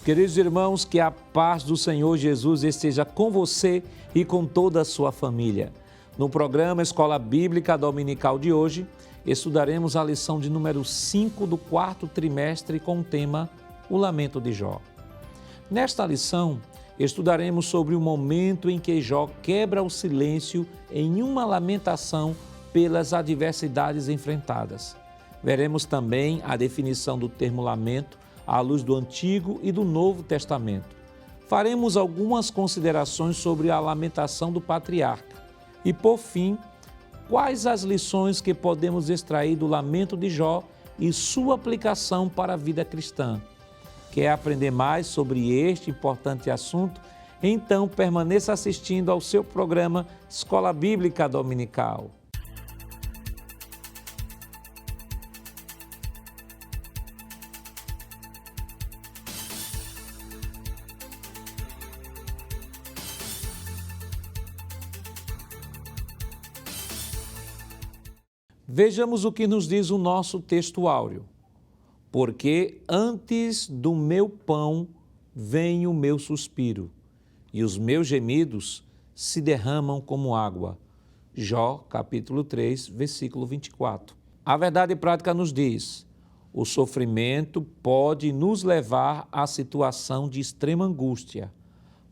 Queridos irmãos, que a paz do Senhor Jesus esteja com você e com toda a sua família. No programa Escola Bíblica Dominical de hoje, estudaremos a lição de número 5 do 4º trimestre com o tema O Lamento de Jó. Nesta lição, estudaremos sobre o momento em que Jó quebra o silêncio em uma lamentação pelas adversidades enfrentadas. Veremos também a definição do termo lamento à luz do Antigo e do Novo Testamento. Faremos algumas considerações sobre a lamentação do patriarca. E, por fim, quais as lições que podemos extrair do lamento de Jó e sua aplicação para a vida cristã. Quer aprender mais sobre este importante assunto? Então permaneça assistindo ao seu programa Escola Bíblica Dominical. Vejamos o que nos diz o nosso texto áureo. Porque antes do meu pão vem o meu suspiro, e os meus gemidos se derramam como água. Jó, capítulo 3, versículo 24. A verdade prática nos diz: o sofrimento pode nos levar à situação de extrema angústia,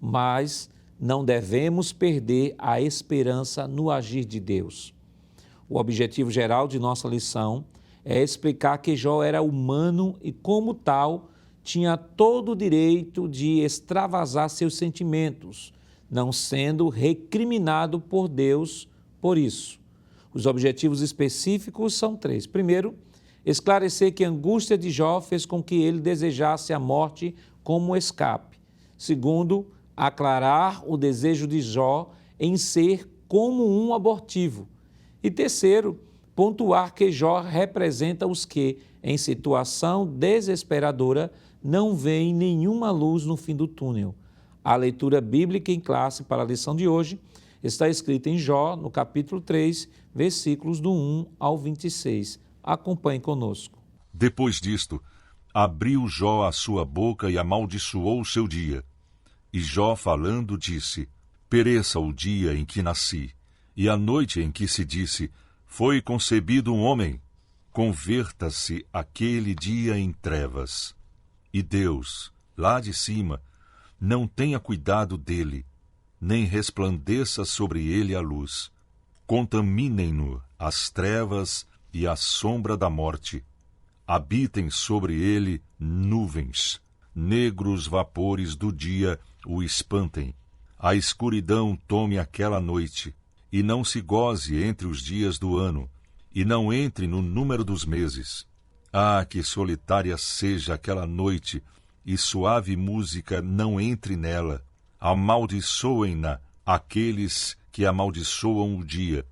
mas não devemos perder a esperança no agir de Deus. O objetivo geral de nossa lição é explicar que Jó era humano e, como tal, tinha todo o direito de extravasar seus sentimentos, não sendo recriminado por Deus por isso. Os objetivos específicos são 3. Primeiro, esclarecer que a angústia de Jó fez com que ele desejasse a morte como escape. Segundo, aclarar o desejo de Jó em ser como um abortivo. E terceiro, pontuar que Jó representa os que, em situação desesperadora, não veem nenhuma luz no fim do túnel. A leitura bíblica em classe para a lição de hoje está escrita em Jó, no capítulo 3, versículos do 1 ao 26. Acompanhe conosco. Depois disto, abriu Jó a sua boca e amaldiçoou o seu dia. E Jó, falando, disse: pereça o dia em que nasci, e a noite em que se disse: foi concebido um homem. Converta-se aquele dia em trevas. E Deus, lá de cima, não tenha cuidado dele, nem resplandeça sobre ele a luz. Contaminem-no as trevas e a sombra da morte. Habitem sobre ele nuvens. Negros vapores do dia o espantem. A escuridão tome aquela noite. E não se goze entre os dias do ano, e não entre no número dos meses. Ah, que solitária seja aquela noite, e suave música não entre nela. Amaldiçoem-na aqueles que amaldiçoam o dia,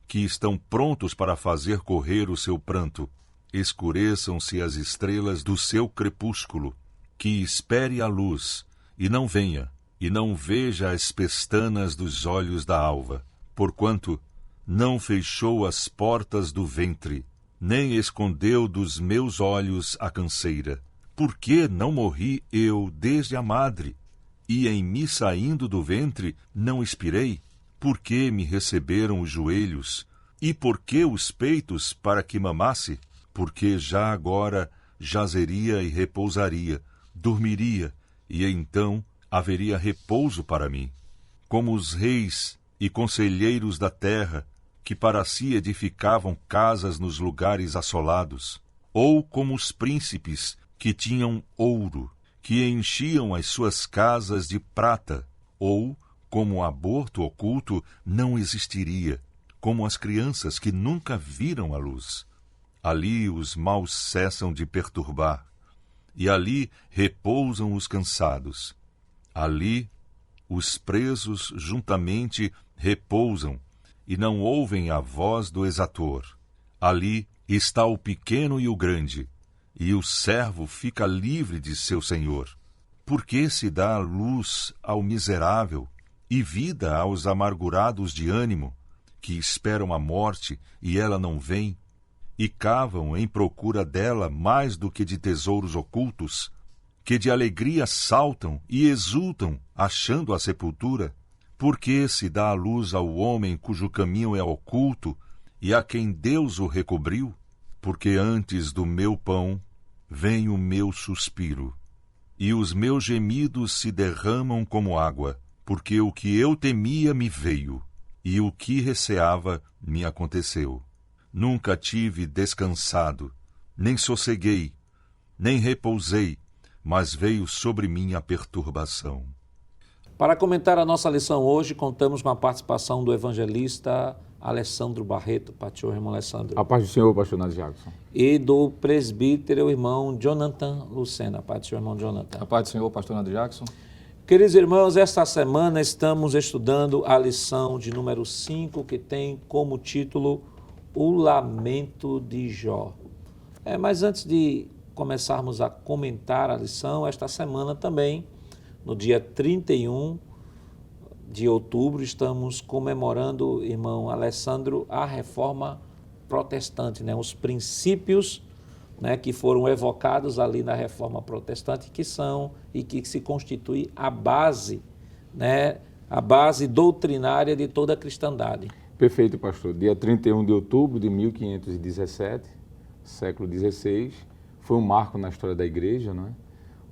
que estão prontos para fazer correr o seu pranto. Escureçam-se as estrelas do seu crepúsculo, que espere a luz, e não venha, e não veja as pestanas dos olhos da alva. Porquanto não fechou as portas do ventre, nem escondeu dos meus olhos a canseira. Por que não morri eu desde a madre? E em me saindo do ventre não expirei? Por que me receberam os joelhos? E por que os peitos para que mamasse? Porque já agora jazeria e repousaria, dormiria, e então haveria repouso para mim. Como os reis e conselheiros da terra, que para si edificavam casas nos lugares assolados, ou como os príncipes que tinham ouro, que enchiam as suas casas de prata, ou como o aborto oculto não existiria, como as crianças que nunca viram a luz. Ali os maus cessam de perturbar, e ali repousam os cansados. Ali os presos juntamente repousam, e não ouvem a voz do exator. Ali está o pequeno e o grande, e o servo fica livre de seu senhor. Por que se dá luz ao miserável e vida aos amargurados de ânimo, que esperam a morte e ela não vem, e cavam em procura dela mais do que de tesouros ocultos, que de alegria saltam e exultam, achando a sepultura? Porque se dá a luz ao homem cujo caminho é oculto e a quem Deus o recobriu? Porque antes do meu pão vem o meu suspiro, e os meus gemidos se derramam como água, porque o que eu temia me veio, e o que receava me aconteceu. Nunca tive descansado, nem sosseguei, nem repousei, mas veio sobre mim a perturbação. Para comentar a nossa lição hoje, contamos com a participação do evangelista Alessandro Barreto, pastor irmão Alessandro. A paz do Senhor, pastor Nath Jackson. E do presbítero irmão Jonathan Lucena, paz do Senhor, irmão Jonathan. A paz do Senhor, pastor Nath Jackson. Queridos irmãos, esta semana estamos estudando a lição de número 5, que tem como título O Lamento de Jó. Mas antes de começarmos a comentar a lição, esta semana também, no dia 31 de outubro, estamos comemorando, irmão Alessandro, a Reforma Protestante, os princípios que foram evocados ali na Reforma Protestante, que são e que se constitui a base doutrinária de toda a cristandade. Perfeito, pastor. Dia 31 de outubro de 1517, século XVI, foi um marco na história da igreja,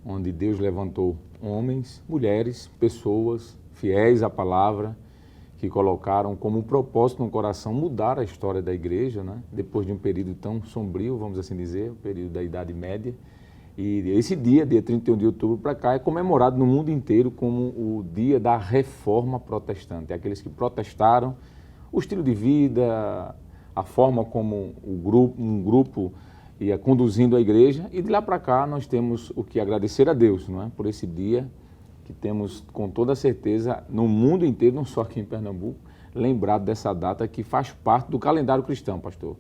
onde Deus levantou homens, mulheres, pessoas fiéis à palavra, que colocaram como propósito no coração mudar a história da igreja, depois de um período tão sombrio, vamos assim dizer, o período da Idade Média. E esse dia 31 de outubro para cá, é comemorado no mundo inteiro como o dia da Reforma Protestante. Aqueles que protestaram o estilo de vida, a forma como um grupo ia conduzindo a igreja, e de lá para cá nós temos o que agradecer a Deus, por esse dia que temos com toda certeza no mundo inteiro, não só aqui em Pernambuco, lembrado dessa data que faz parte do calendário cristão, pastor.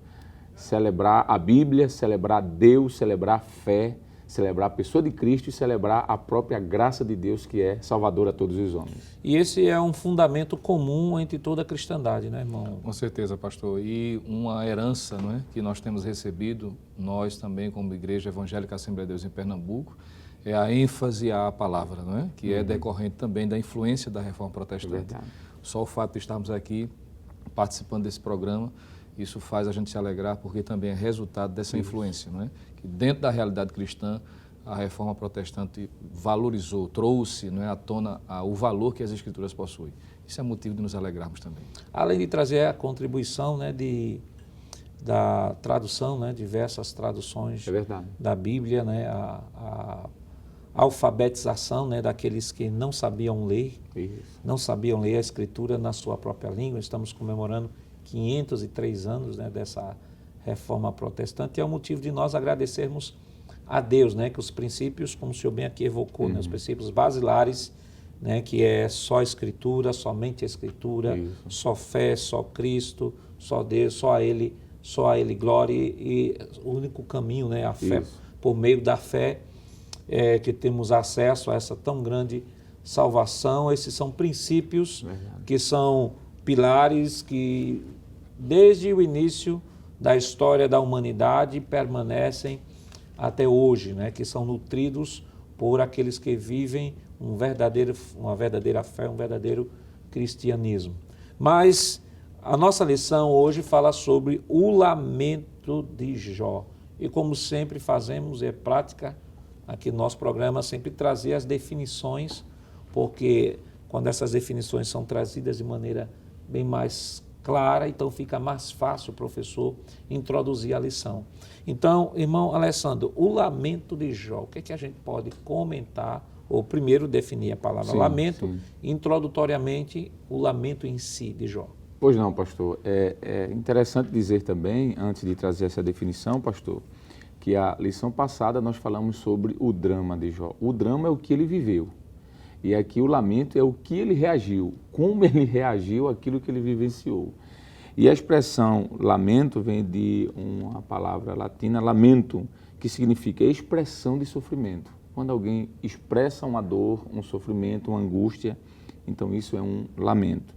Celebrar a Bíblia, celebrar Deus, celebrar a fé, celebrar a pessoa de Cristo e celebrar a própria graça de Deus, que é salvador a todos os homens. E esse é um fundamento comum entre toda a cristandade, irmão? Com certeza, pastor. E uma herança, que nós temos recebido, nós também como Igreja Evangélica Assembleia de Deus em Pernambuco, é a ênfase à palavra, que é decorrente também da influência da Reforma Protestante. Só o fato de estarmos aqui participando desse programa, isso faz a gente se alegrar, porque também é resultado dessa influência, que dentro da realidade cristã, a Reforma Protestante valorizou, trouxe à tona o valor que as Escrituras possuem. Isso é motivo de nos alegrarmos também. Além de trazer a contribuição da tradução, diversas traduções da Bíblia, a alfabetização daqueles que não sabiam ler, não sabiam ler a Escritura na sua própria língua. Estamos comemorando 503 anos dessa Reforma Protestante, e é um motivo de nós agradecermos a Deus, que os princípios, como o senhor bem aqui evocou, os princípios basilares, que é só Escritura, somente a Escritura, só fé, só Cristo, só Deus, só a Ele glória, e o único caminho, a fé, por meio da fé, que temos acesso a essa tão grande salvação. Esses são princípios que são pilares que, desde o início da história da humanidade, permanecem até hoje, que são nutridos por aqueles que vivem uma verdadeira fé, um verdadeiro cristianismo. Mas a nossa lição hoje fala sobre o lamento de Jó. E como sempre fazemos, é prática aqui no nosso programa sempre trazer as definições, porque quando essas definições são trazidas de maneira bem mais clara, então fica mais fácil o professor introduzir a lição. Então, irmão Alessandro, o lamento de Jó, o que é que a gente pode comentar, ou primeiro definir a palavra lamento, introdutoriamente o lamento em si de Jó? Pois não, pastor. É interessante dizer também, antes de trazer essa definição, pastor, que a lição passada nós falamos sobre o drama de Jó. O drama é o que ele viveu. E aqui o lamento é o que ele reagiu, como ele reagiu àquilo que ele vivenciou. E a expressão lamento vem de uma palavra latina, lamento, que significa expressão de sofrimento. Quando alguém expressa uma dor, um sofrimento, uma angústia, então isso é um lamento.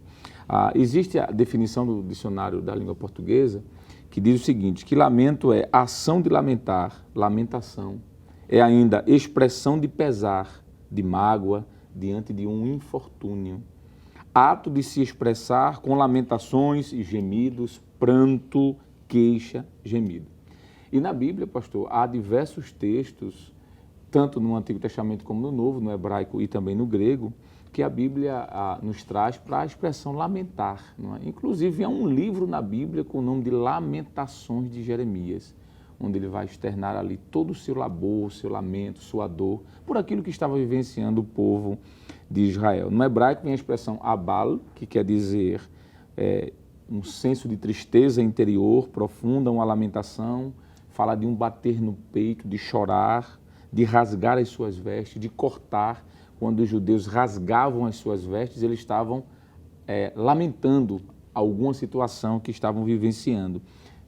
Existe a definição do dicionário da língua portuguesa que diz o seguinte, que lamento é ação de lamentar, lamentação, é ainda expressão de pesar, de mágoa, diante de um infortúnio. Ato de se expressar com lamentações e gemidos, pranto, queixa, gemido. E na Bíblia, pastor, há diversos textos, tanto no Antigo Testamento como no Novo, no hebraico e também no grego, que a Bíblia nos traz para a expressão lamentar. Não é? Inclusive, há um livro na Bíblia com o nome de Lamentações de Jeremias, onde ele vai externar ali todo o seu labor, seu lamento, sua dor, por aquilo que estava vivenciando o povo de Israel. No hebraico vem a expressão abal, que quer dizer um senso de tristeza interior profunda, uma lamentação, fala de um bater no peito, de chorar, de rasgar as suas vestes, de cortar. Quando os judeus rasgavam as suas vestes, eles estavam lamentando alguma situação que estavam vivenciando.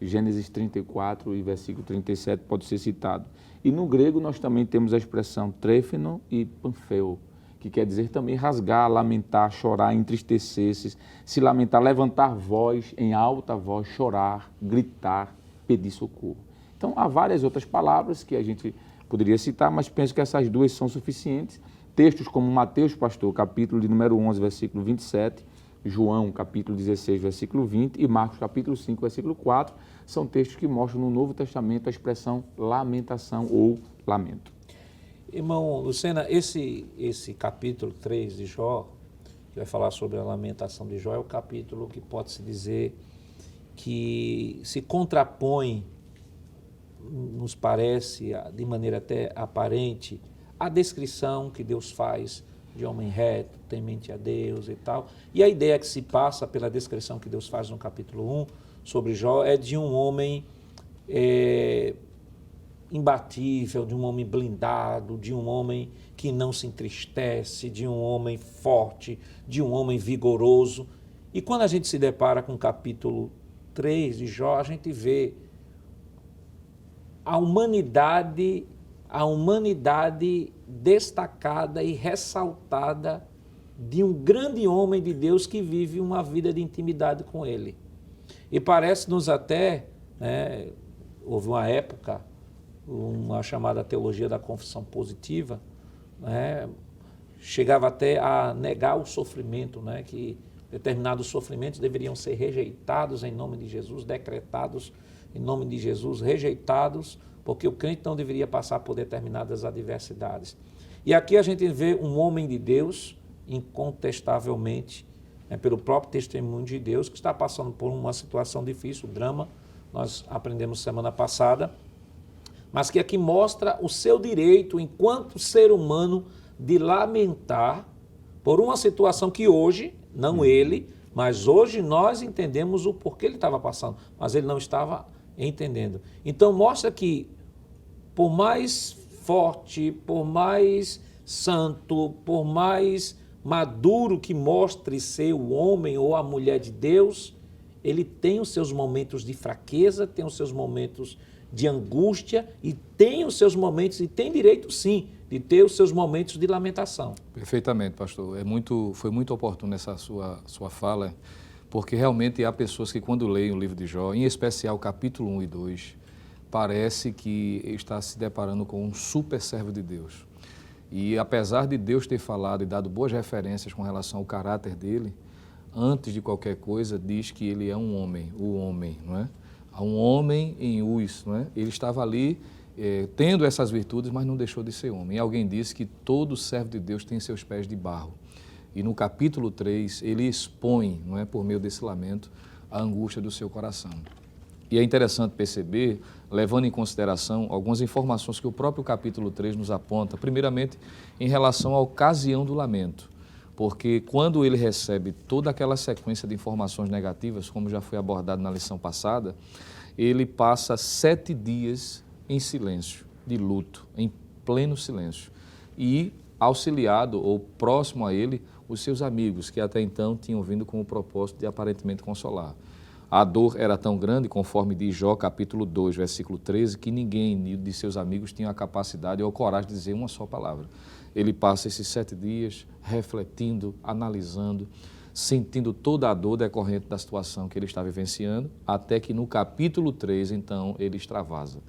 Gênesis 34 e versículo 37 pode ser citado. E no grego nós também temos a expressão tréfeno e panfeo, que quer dizer também rasgar, lamentar, chorar, entristecer-se, se lamentar, levantar voz, em alta voz, chorar, gritar, pedir socorro. Então, há várias outras palavras que a gente poderia citar, mas penso que essas duas são suficientes. Textos como Mateus, pastor, capítulo de número 11, versículo 27, João, capítulo 16, versículo 20 e Marcos, capítulo 5, versículo 4, são textos que mostram no Novo Testamento a expressão lamentação ou lamento. Irmão Lucena, esse capítulo 3 de Jó, que vai falar sobre a lamentação de Jó, é o capítulo que pode-se dizer que se contrapõe, nos parece, de maneira até aparente, a descrição que Deus faz de homem reto, temente a Deus e tal. E a ideia que se passa pela descrição que Deus faz no capítulo 1 sobre Jó é de um homem imbatível, de um homem blindado, de um homem que não se entristece, de um homem forte, de um homem vigoroso. E quando a gente se depara com o capítulo 3 de Jó, a gente vê a humanidade destacada e ressaltada de um grande homem de Deus que vive uma vida de intimidade com ele. E parece-nos até, houve uma época, uma chamada teologia da confissão positiva, chegava até a negar o sofrimento, que determinados sofrimentos deveriam ser rejeitados em nome de Jesus, decretados em nome de Jesus, rejeitados, porque o crente não deveria passar por determinadas adversidades. E aqui a gente vê um homem de Deus, incontestavelmente, pelo próprio testemunho de Deus, que está passando por uma situação difícil, drama, nós aprendemos semana passada, mas que aqui mostra o seu direito, enquanto ser humano, de lamentar por uma situação que hoje, não ele, mas hoje nós entendemos o porquê ele estava passando, mas ele não estava entendendo. Então mostra que, por mais forte, por mais santo, por mais maduro que mostre ser o homem ou a mulher de Deus, ele tem os seus momentos de fraqueza, tem os seus momentos de angústia e tem os seus momentos, e tem direito sim, de ter os seus momentos de lamentação. Perfeitamente, pastor. Foi muito oportuno essa sua fala, porque realmente há pessoas que quando leem o livro de Jó, em especial o capítulo 1 e 2, parece que está se deparando com um super servo de Deus. E apesar de Deus ter falado e dado boas referências com relação ao caráter dele, antes de qualquer coisa diz que ele é um homem, o homem, não é? Há um homem em Uz, não é? Ele estava ali tendo essas virtudes, mas não deixou de ser homem. E alguém disse que todo servo de Deus tem seus pés de barro. E no capítulo 3, ele expõe, não é, por meio desse lamento, a angústia do seu coração. E é interessante perceber, levando em consideração algumas informações que o próprio capítulo 3 nos aponta, primeiramente em relação à ocasião do lamento. Porque quando ele recebe toda aquela sequência de informações negativas, como já foi abordado na lição passada, ele passa 7 dias em silêncio, de luto, em pleno silêncio. E auxiliado ou próximo a ele, os seus amigos, que até então tinham vindo com o propósito de aparentemente consolar. A dor era tão grande, conforme diz Jó, capítulo 2, versículo 13, que ninguém de seus amigos tinha a capacidade ou a coragem de dizer uma só palavra. Ele passa esses 7 dias refletindo, analisando, sentindo toda a dor decorrente da situação que ele está vivenciando, até que no capítulo 3, então, ele extravasa.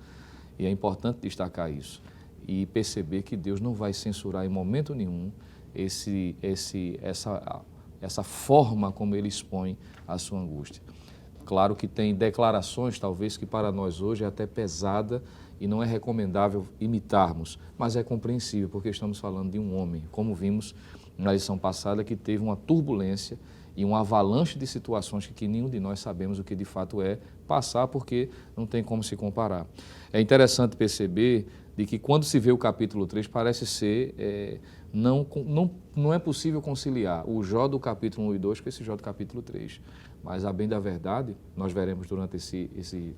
E é importante destacar isso. e perceber que Deus não vai censurar em momento nenhum essa forma como ele expõe a sua angústia. Claro que tem declarações, talvez, que para nós hoje é até pesada e não é recomendável imitarmos, mas é compreensível, porque estamos falando de um homem, como vimos na lição passada, que teve uma turbulência e uma avalanche de situações que nenhum de nós sabemos o que de fato é passar, porque não tem como se comparar. É interessante perceber de que quando se vê o capítulo 3, parece ser, não é possível conciliar o Jó do capítulo 1 e 2 com esse Jó do capítulo 3. Mas, a bem da verdade, nós veremos durante esse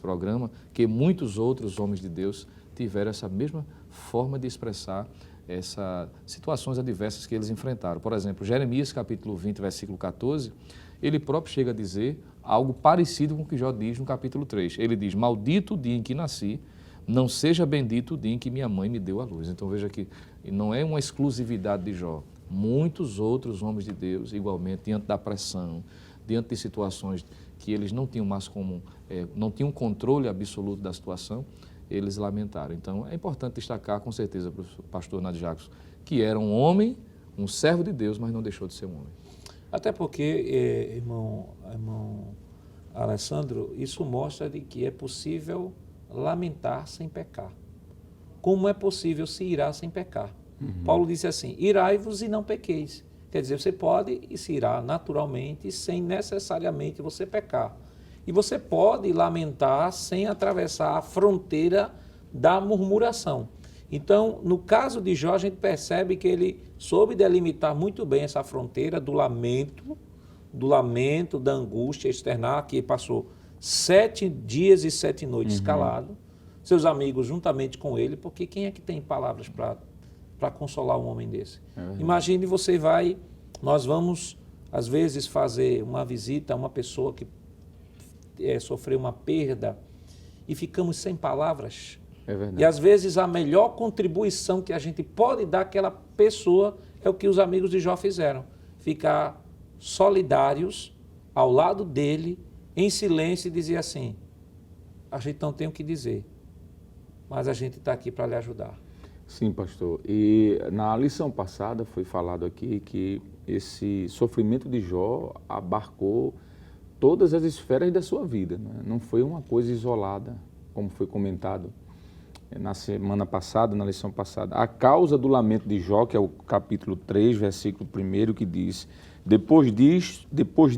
programa que muitos outros homens de Deus tiveram essa mesma forma de expressar essas situações adversas que eles enfrentaram. Por exemplo, Jeremias capítulo 20, versículo 14, ele próprio chega a dizer algo parecido com o que Jó diz no capítulo 3. Ele diz: maldito o dia em que nasci, não seja bendito o dia em que minha mãe me deu à luz. Então veja que não é uma exclusividade de Jó. Muitos outros homens de Deus, igualmente, diante da pressão, diante de situações que eles não tinham mais como, não tinham controle absoluto da situação, eles lamentaram. Então é importante destacar, com certeza, para o pastor Nadir Jacques, que era um homem, um servo de Deus, mas não deixou de ser um homem. Até porque, irmão Alessandro, isso mostra de que é possível lamentar sem pecar. Como é possível se irar sem pecar? Paulo disse assim: irai-vos e não pequeis. Quer dizer, você pode se irar naturalmente sem necessariamente você pecar. E você pode lamentar sem atravessar a fronteira da murmuração. Então, no caso de Jó, a gente percebe que ele soube delimitar muito bem essa fronteira do lamento, da angústia, externar, que passou 7 dias e 7 noites calado, seus amigos juntamente com ele, porque quem é que tem palavras para consolar um homem desse? Imagine, nós vamos às vezes fazer uma visita a uma pessoa que sofreu uma perda e ficamos sem palavras. É verdade. E às vezes a melhor contribuição que a gente pode dar àquela pessoa é o que os amigos de Jó fizeram: ficar solidários ao lado dele, em silêncio, e dizer assim: a gente não tem o que dizer, mas a gente está aqui para lhe ajudar. Sim, pastor. E na lição passada foi falado aqui que esse sofrimento de Jó abarcou todas as esferas da sua vida, né? Não foi uma coisa isolada, como foi comentado na semana passada, na lição passada. A causa do lamento de Jó, que é o capítulo 3, versículo 1, que diz: depois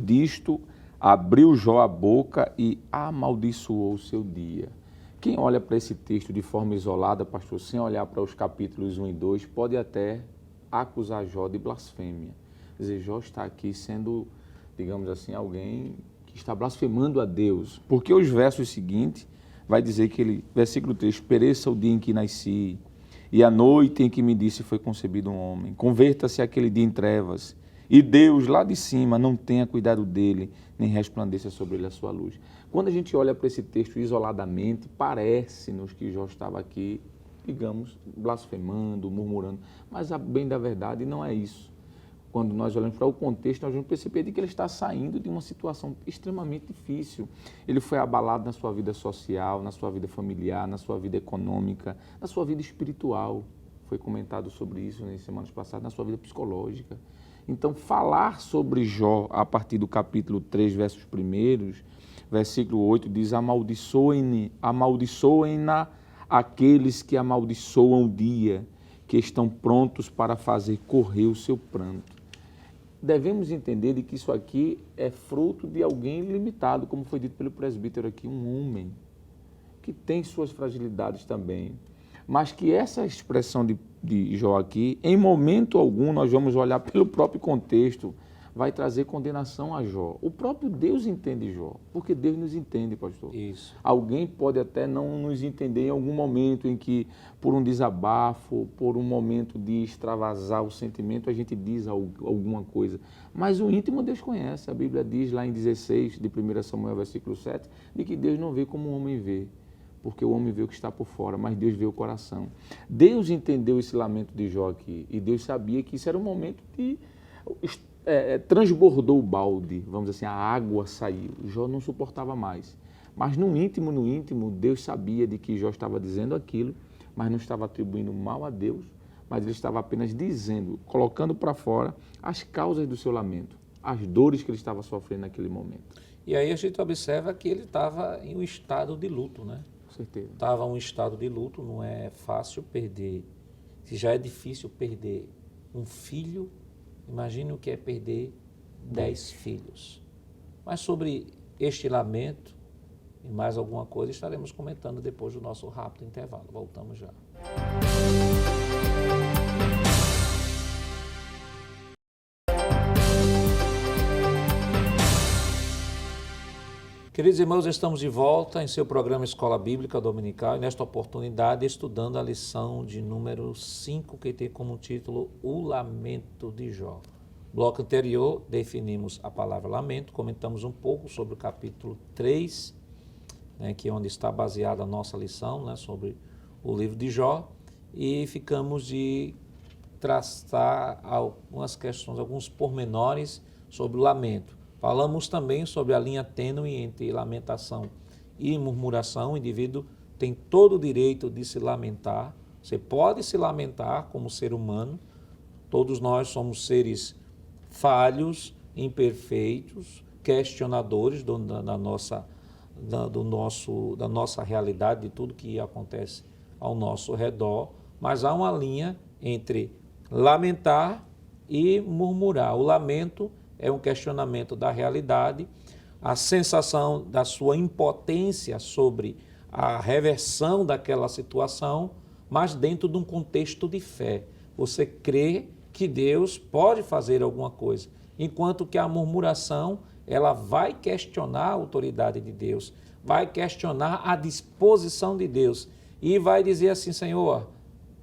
disto, abriu Jó a boca e amaldiçoou o seu dia. Quem olha para esse texto de forma isolada, pastor, sem olhar para os capítulos 1 e 2, pode até acusar Jó de blasfêmia. Quer dizer, Jó está aqui sendo, digamos assim, alguém que está blasfemando a Deus. Porque os versos seguintes vai dizer que ele, versículo 3, pereça o dia em que nasci, e a noite em que me disse foi concebido um homem. Converta-se aquele dia em trevas, e Deus lá de cima não tenha cuidado dele, nem resplandeça sobre ele a sua luz. Quando a gente olha para esse texto isoladamente, parece-nos que Jó estava aqui, digamos, blasfemando, murmurando, mas a bem da verdade não é isso. Quando nós olhamos para o contexto, nós vamos perceber que ele está saindo de uma situação extremamente difícil. Ele foi abalado na sua vida social, na sua vida familiar, na sua vida econômica, na sua vida espiritual. Foi comentado sobre isso nas semanas passadas, na sua vida psicológica. Então, falar sobre Jó a partir do capítulo 3, versos 1, versículo 8, diz: amaldiçoem-na aqueles que amaldiçoam o dia, que estão prontos para fazer correr o seu pranto. Devemos entender de que isso aqui é fruto de alguém limitado, como foi dito pelo presbítero aqui, um homem que tem suas fragilidades também, mas que essa expressão de Jó aqui, em momento algum, nós vamos olhar pelo próprio contexto, vai trazer condenação a Jó. O próprio Deus entende Jó, porque Deus nos entende, pastor. Isso. Alguém pode até não nos entender em algum momento em que, por um desabafo, por um momento de extravasar o sentimento, a gente diz alguma coisa. Mas o íntimo Deus conhece. A Bíblia diz lá em 16, de 1 Samuel, versículo 7, de que Deus não vê como o homem vê, porque o homem vê o que está por fora, mas Deus vê o coração. Deus entendeu esse lamento de Jó aqui, e Deus sabia que isso era um momento de... transbordou o balde, vamos dizer assim, a água saiu. Jó não suportava mais. Mas no íntimo, Deus sabia de que Jó estava dizendo aquilo, mas não estava atribuindo mal a Deus, mas ele estava apenas dizendo, colocando para fora as causas do seu lamento, as dores que ele estava sofrendo naquele momento. E aí a gente observa que ele estava em um estado de luto, né? Com certeza. Estava em um estado de luto, não é fácil perder. Se já é difícil perder um filho, imagine o que é perder 10 filhos. Mas sobre este lamento e mais alguma coisa estaremos comentando depois do nosso rápido intervalo. Voltamos já. Queridos irmãos, estamos de volta em seu programa Escola Bíblica Dominical e nesta oportunidade estudando a lição de número 5, que tem como título O Lamento de Jó. No bloco anterior definimos a palavra lamento, comentamos um pouco sobre o capítulo 3, né, que é onde está baseada a nossa lição, né, sobre o livro de Jó, e ficamos de traçar algumas questões, alguns pormenores sobre o lamento. Falamos também sobre a linha tênue entre lamentação e murmuração. O indivíduo tem todo o direito de se lamentar. Você pode se lamentar como ser humano. Todos nós somos seres falhos, imperfeitos, questionadores da nossa realidade, de tudo que acontece ao nosso redor. Mas há uma linha entre lamentar e murmurar. O lamento é um questionamento da realidade, a sensação da sua impotência sobre a reversão daquela situação, mas dentro de um contexto de fé. Você crê que Deus pode fazer alguma coisa, enquanto que a murmuração, ela vai questionar a autoridade de Deus, vai questionar a disposição de Deus e vai dizer assim: Senhor,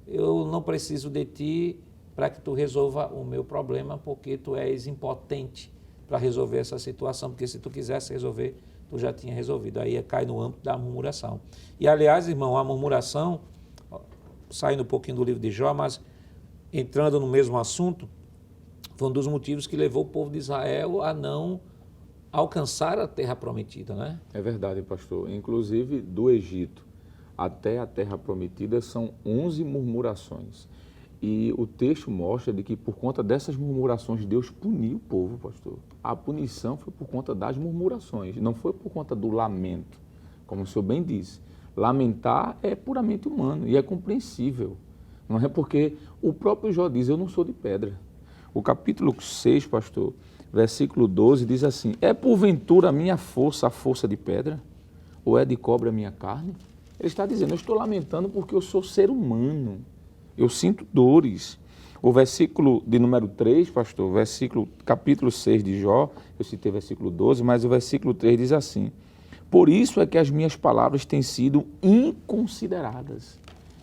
eu não preciso de Ti para que Tu resolva o meu problema, porque Tu és impotente para resolver essa situação, porque se Tu quisesse resolver, Tu já tinha resolvido. Aí cai no âmbito da murmuração. E aliás, irmão, a murmuração, saindo um pouquinho do livro de Jó, mas entrando no mesmo assunto, foi um dos motivos que levou o povo de Israel a não alcançar a terra prometida, né? É verdade, pastor. Inclusive, do Egito até a terra prometida são 11 murmurações. E o texto mostra de que por conta dessas murmurações Deus puniu o povo, pastor. A punição foi por conta das murmurações, não foi por conta do lamento, como o senhor bem disse. Lamentar é puramente humano e é compreensível. Não é porque o próprio Jó diz: eu não sou de pedra. O capítulo 6, pastor, versículo 12, diz assim: é porventura a minha força a força de pedra? Ou é de cobre a minha carne? Ele está dizendo: eu estou lamentando porque eu sou ser humano. Eu sinto dores. O versículo de número 3, pastor, capítulo 6 de Jó, eu citei versículo 12, mas o versículo 3 diz assim: por isso é que as minhas palavras têm sido inconsideradas.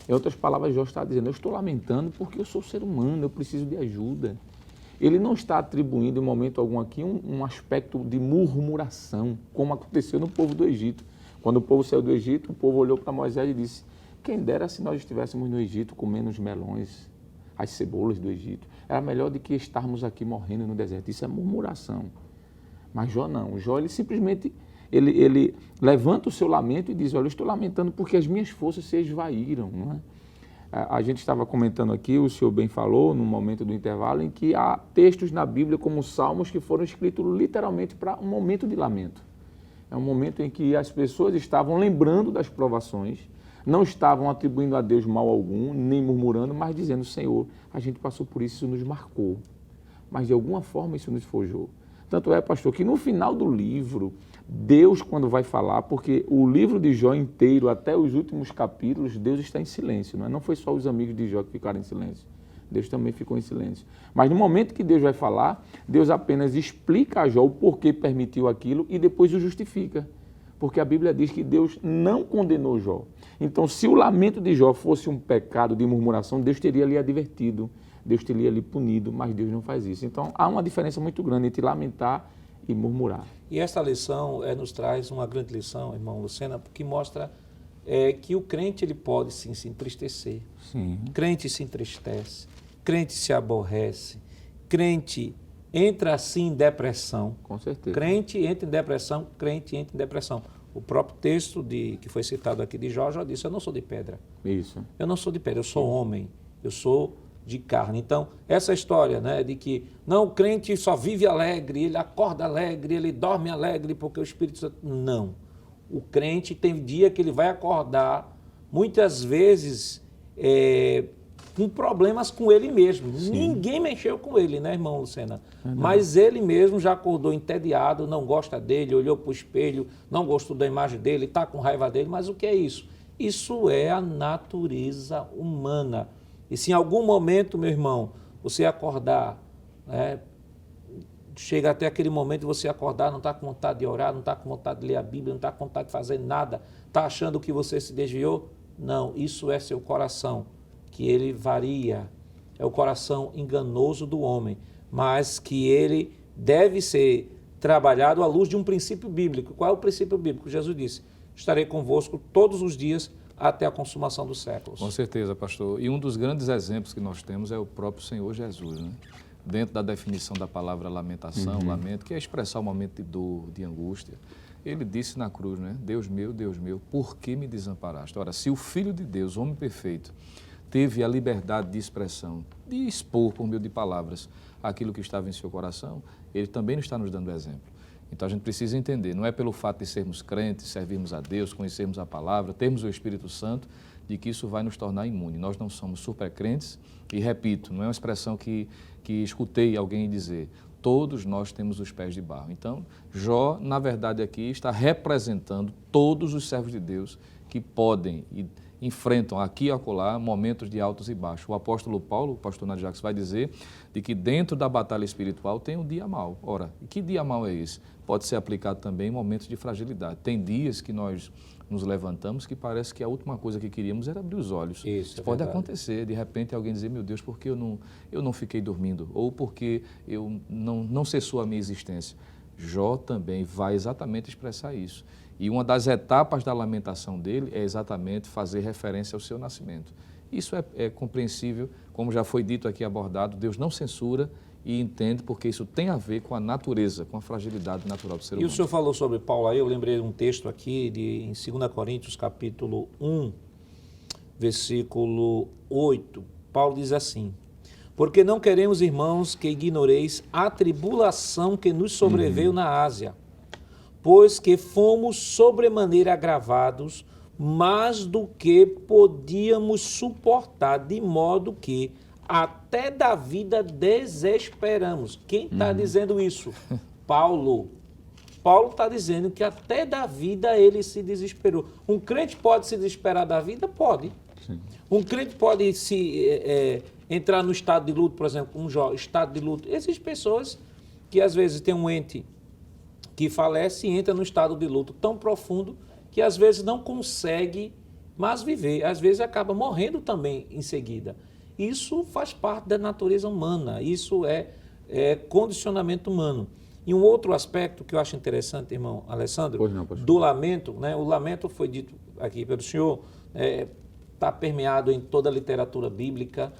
Em outras palavras, Jó está dizendo: eu estou lamentando porque eu sou ser humano, eu preciso de ajuda. Ele não está atribuindo em momento algum aqui um aspecto de murmuração, como aconteceu no povo do Egito. Quando o povo saiu do Egito, o povo olhou para Moisés e disse: quem dera se nós estivéssemos no Egito comendo os melões, as cebolas do Egito. Era melhor do que estarmos aqui morrendo no deserto. Isso é murmuração. Mas Jó não. Jó, ele simplesmente ele levanta o seu lamento e diz: olha, eu estou lamentando porque as minhas forças se esvaíram. Não é? A gente estava comentando aqui, o senhor bem falou, no momento do intervalo, em que há textos na Bíblia como salmos que foram escritos literalmente para um momento de lamento. É um momento em que as pessoas estavam lembrando das provações, não estavam atribuindo a Deus mal algum, nem murmurando, mas dizendo: Senhor, a gente passou por isso nos marcou. Mas de alguma forma isso nos forjou. Tanto é, pastor, que no final do livro, Deus, quando vai falar, porque o livro de Jó inteiro, até os últimos capítulos, Deus está em silêncio. Não foi só os amigos de Jó que ficaram em silêncio. Deus também ficou em silêncio. Mas no momento que Deus vai falar, Deus apenas explica a Jó o porquê permitiu aquilo e depois o justifica. Porque a Bíblia diz que Deus não condenou Jó. Então, se o lamento de Jó fosse um pecado de murmuração, Deus teria lhe advertido, Deus teria lhe punido, mas Deus não faz isso. Então, há uma diferença muito grande entre lamentar e murmurar. E esta lição nos traz uma grande lição, irmão Lucena, porque mostra que o crente ele pode sim se entristecer. Sim. Crente se entristece, crente se aborrece, crente entra assim em depressão. Com certeza. Crente entra em depressão, crente entra em depressão. O próprio texto que foi citado aqui de Jó já disse, eu não sou de pedra. Isso. Eu não sou de pedra, eu sou homem, eu sou de carne. Então, essa história, né, de que não, o crente só vive alegre, ele acorda alegre, ele dorme alegre porque o Espírito Santo... Não. O crente tem dia que ele vai acordar, muitas vezes, com problemas com ele mesmo. Sim. Ninguém mexeu com ele, né, irmão Lucena? Mas ele mesmo já acordou entediado, não gosta dele, olhou para o espelho, não gostou da imagem dele, está com raiva dele. Mas o que é isso? Isso é a natureza humana. E se em algum momento, meu irmão, você acordar, né, chega até aquele momento de você acordar, não está com vontade de orar, não está com vontade de ler a Bíblia, não está com vontade de fazer nada, está achando que você se desviou? Não, isso é seu coração, que ele varia, é o coração enganoso do homem, mas que ele deve ser trabalhado à luz de um princípio bíblico. Qual é o princípio bíblico? Jesus disse, estarei convosco todos os dias até a consumação dos séculos. Com certeza, pastor. E um dos grandes exemplos que nós temos é o próprio Senhor Jesus, né? Dentro da definição da palavra lamentação, lamento, que é expressar o momento de dor, de angústia, ele disse na cruz, né? Deus meu, por que me desamparaste? Ora, se o Filho de Deus, homem perfeito, teve a liberdade de expressão, de expor por meio de palavras aquilo que estava em seu coração, ele também está nos dando exemplo. Então a gente precisa entender, não é pelo fato de sermos crentes, servirmos a Deus, conhecermos a palavra, termos o Espírito Santo, de que isso vai nos tornar imune. Nós não somos supercrentes e, repito, não é uma expressão que escutei alguém dizer, todos nós temos os pés de barro. Então, Jó, na verdade, aqui está representando todos os servos de Deus que podem e enfrentam aqui e acolá momentos de altos e baixos. O apóstolo Paulo, o pastor Nadir Jacques, vai dizer de que dentro da batalha espiritual tem um dia mau. Ora, que dia mau é esse? Pode ser aplicado também em momentos de fragilidade. Tem dias que nós nos levantamos que parece que a última coisa que queríamos era abrir os olhos. Isso pode acontecer, de repente alguém dizer, meu Deus, por que eu não fiquei dormindo? Ou porque eu não cessou a minha existência? Jó também vai exatamente expressar isso. E uma das etapas da lamentação dele é exatamente fazer referência ao seu nascimento. Isso é compreensível, como já foi dito aqui, abordado, Deus não censura e entende, porque isso tem a ver com a natureza, com a fragilidade natural do ser humano. E o senhor falou sobre Paulo aí, eu lembrei de um texto aqui em 2 Coríntios, capítulo 1, versículo 8. Paulo diz assim, porque não queremos, irmãos, que ignoreis a tribulação que nos sobreveio na Ásia, pois que fomos sobremaneira agravados, mais do que podíamos suportar, de modo que até da vida desesperamos. Quem está dizendo isso? Paulo. Paulo está dizendo que até da vida ele se desesperou. Um crente pode se desesperar da vida? Pode. Sim. Um crente pode entrar no estado de luto, por exemplo, estado de luto. Existem pessoas que às vezes têm um ente que falece e entra no estado de luto tão profundo que às vezes não consegue mais viver, às vezes acaba morrendo também em seguida. Isso faz parte da natureza humana, isso é condicionamento humano. E um outro aspecto que eu acho interessante, irmão Alessandro, do lamento, né? O lamento foi dito aqui pelo senhor, está permeado em toda a literatura bíblica,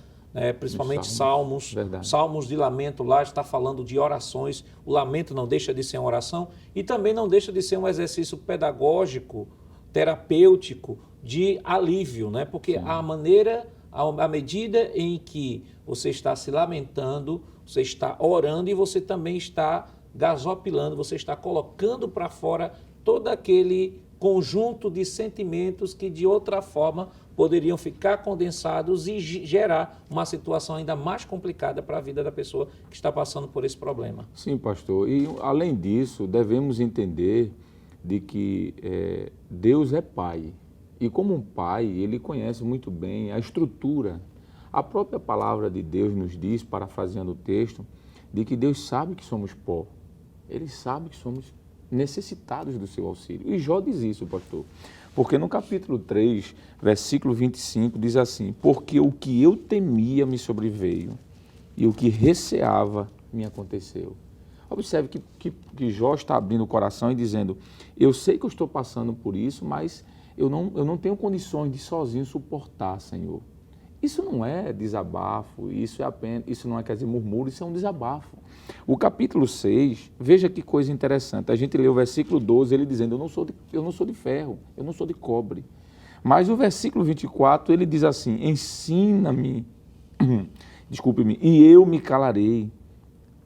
principalmente Salmos, Salmos de lamento, lá está falando de orações, o lamento não deixa de ser uma oração e também não deixa de ser um exercício pedagógico, terapêutico, de alívio, né? Porque à medida em que você está se lamentando, você está orando e você também está gasopilando, você está colocando para fora todo aquele conjunto de sentimentos que de outra forma poderiam ficar condensados e gerar uma situação ainda mais complicada para a vida da pessoa que está passando por esse problema. Sim, pastor. E, além disso, devemos entender de que Deus é Pai. E como um Pai, Ele conhece muito bem a estrutura. A própria palavra de Deus nos diz, parafraseando o texto, de que Deus sabe que somos pó. Ele sabe que somos necessitados do seu auxílio. E Jó diz isso, pastor. Porque no capítulo 3, versículo 25, diz assim, porque o que eu temia me sobreveio, e o que receava me aconteceu. Observe que Jó está abrindo o coração e dizendo, eu sei que eu estou passando por isso, mas eu não tenho condições de sozinho suportar, Senhor. Isso não é desabafo, isso não é, quer dizer, murmúrio, isso é um desabafo. O capítulo 6, veja que coisa interessante. A gente lê o versículo 12, ele dizendo, eu não sou de ferro, eu não sou de cobre. Mas o versículo 24, ele diz assim, ensina-me, desculpe-me, e eu me calarei,